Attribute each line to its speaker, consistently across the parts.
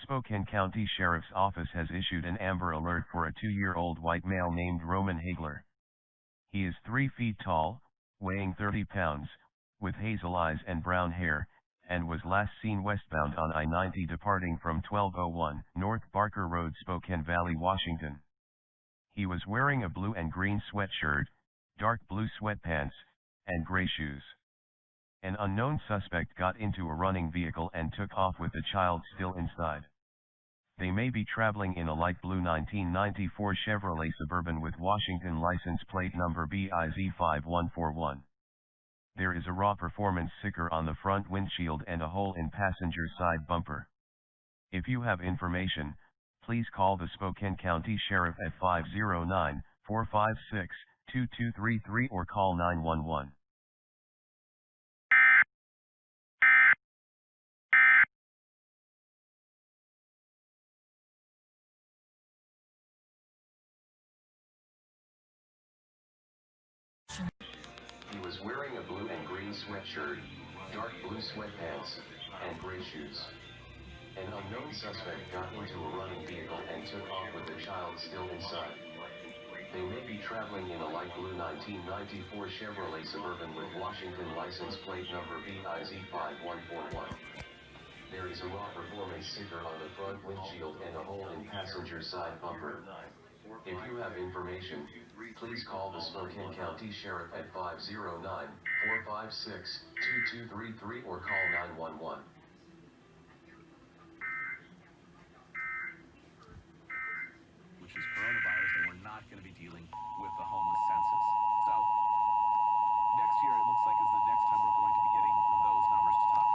Speaker 1: Spokane County Sheriff's Office has issued an Amber Alert for a 2-year-old white male named Roman Hagler. He is 3 feet tall, weighing 30 pounds, with hazel eyes and brown hair, and was last seen westbound on I-90 departing from 1201 North Barker Road, Spokane Valley, Washington. He was wearing a blue and green sweatshirt, dark blue sweatpants, and gray shoes. An unknown suspect got into a running vehicle and took off with the child still inside. They may be traveling in a light blue 1994 Chevrolet Suburban with Washington license plate number BIZ5141. There is a raw performance sticker on the front windshield and a hole in passenger side bumper. If you have information, please call the Spokane County Sheriff at 509-456-2233 or call 911. He was wearing a blue and green sweatshirt, dark blue sweatpants, and gray shoes. An unknown suspect got into a running vehicle and took off with the child still inside. They may be traveling in a light blue 1994 Chevrolet Suburban with Washington license plate number BIZ5141. There is a raw performance sticker on the front windshield and a hole in passenger side bumper. If you have information, please call the Spokane County Sheriff at 509-456-2233 or call 911.
Speaker 2: Which is coronavirus, and we're not going to be dealing with the homeless census. So, next year it looks like is the next time we're going to be getting those numbers to talk.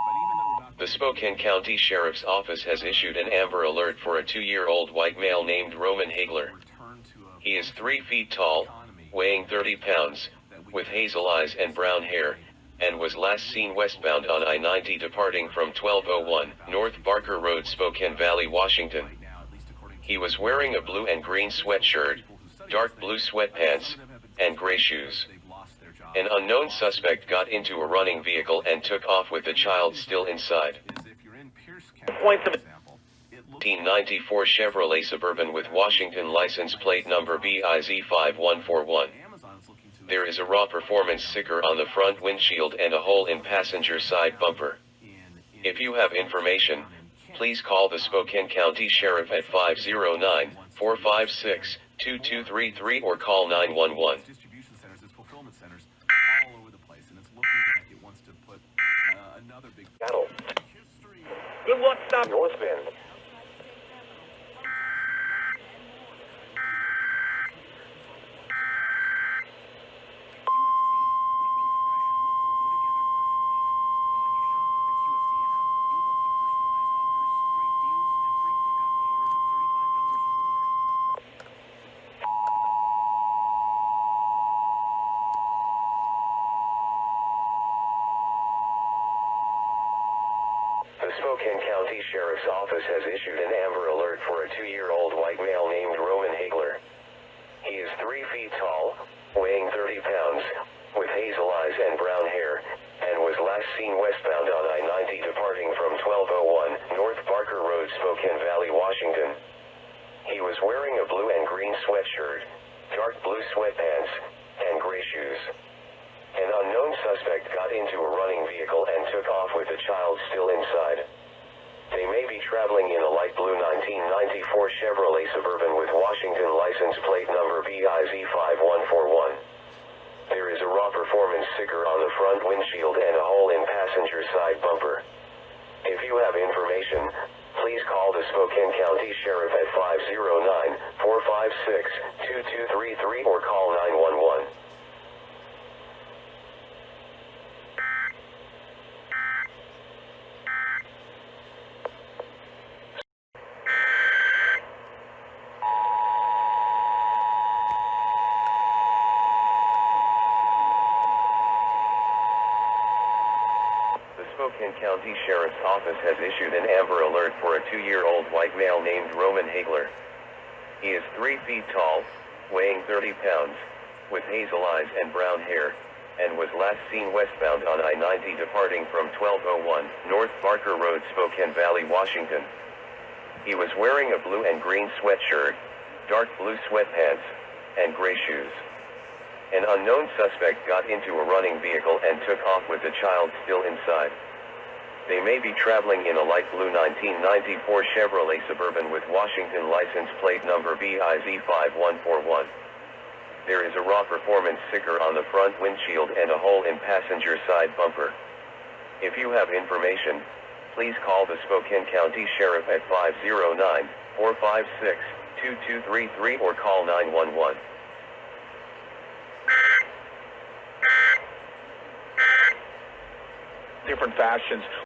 Speaker 2: But even though we're not...
Speaker 1: The Spokane County Sheriff's Office has issued an Amber Alert for a 2-year-old white male named Roman Hagler. He is 3 feet tall, weighing 30 pounds, with hazel eyes and brown hair, and was last seen westbound on I-90 departing from 1201 North Barker Road, Spokane Valley, Washington. He was wearing a blue and green sweatshirt, dark blue sweatpants, and gray shoes. An unknown suspect got into a running vehicle and took off with the child still inside. 1994 Chevrolet Suburban with Washington license plate number BIZ5141. There is a raw performance sticker on the front windshield and a hole in passenger side bumper. If you have information, please call the Spokane County Sheriff at 509-456-2233 or call 911.
Speaker 2: Distribution centers, it's fulfillment centers all over the place, and it's looking like it wants to put another big
Speaker 3: battle. Good luck, stop North Bend. The Spokane County Sheriff's Office has issued an Amber Alert for a 2-year-old white male named Roman Hagler. He is 3 feet tall, weighing 30 pounds, with hazel eyes and brown hair, and was last seen westbound on I-90 departing from 1201 North Barker Road, Spokane Valley, Washington. He was wearing a blue and green sweatshirt, dark blue sweatpants, and gray shoes. An unknown suspect got into a running vehicle and took off with the child still inside. They may be traveling in a light blue 1994 Chevrolet Suburban with Washington license plate number BIZ5141. There is a raw performance sticker on the front windshield and a hole in passenger side bumper. If you have information, please call the Spokane County Sheriff at 509-456-2233 or call 911. Spokane County Sheriff's Office has issued an Amber Alert for a 2-year-old white male named Roman Hagler. He is 3 feet tall, weighing 30 pounds, with hazel eyes and brown hair, and was last seen westbound on I-90 departing from 1201 North Barker Road, Spokane Valley, Washington. He was wearing a blue and green sweatshirt, dark blue sweatpants, and gray shoes. An unknown suspect got into a running vehicle and took off with the child still inside. They may be traveling in a light blue 1994 Chevrolet Suburban with Washington license plate number BIZ5141. There is a raw performance sticker on the front windshield and a hole in passenger side bumper. If you have information, please call the Spokane County Sheriff at 509-456-2233 or call 911.
Speaker 4: Different fashions.